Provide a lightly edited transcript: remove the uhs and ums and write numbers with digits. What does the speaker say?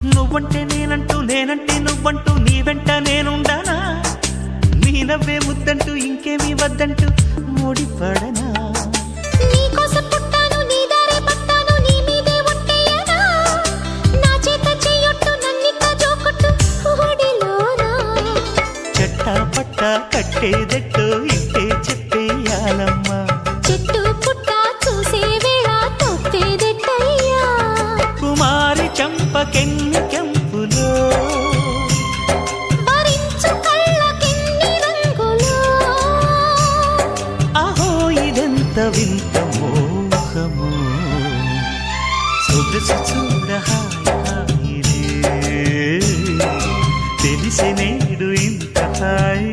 నువ్వంటే నేనంటూ నేనంటే నువ్వంటూ నీ వెంట నేనుండానా నీ నవ్వే ముద్దంటూ ఇంకేమీ వద్దంటూ ముడిపడనా నీకోసం పుట్టాను నీ దారే పట్టాను నీ మీదే ఒట్టేయనా నా చేత చెయ్యొట్టు నన్నిక్క జోకొట్టు ఓడిలోనా చెట్టా పట్టా కట్టేదెట్టో ఇంతే చెప్పేయాలమ్మా చెట్టు పుట్ట చూసే వేళ తప్పేదెట్టయ్యా కుమారి చంపకెన్ని కెంపులో భరించు కళ్ళకెన్ని రంగులో అహో ఇదెంత వింత మోహము సొగసు చూడ హాయిలే తెలిసి నేడు ఇంత హాయి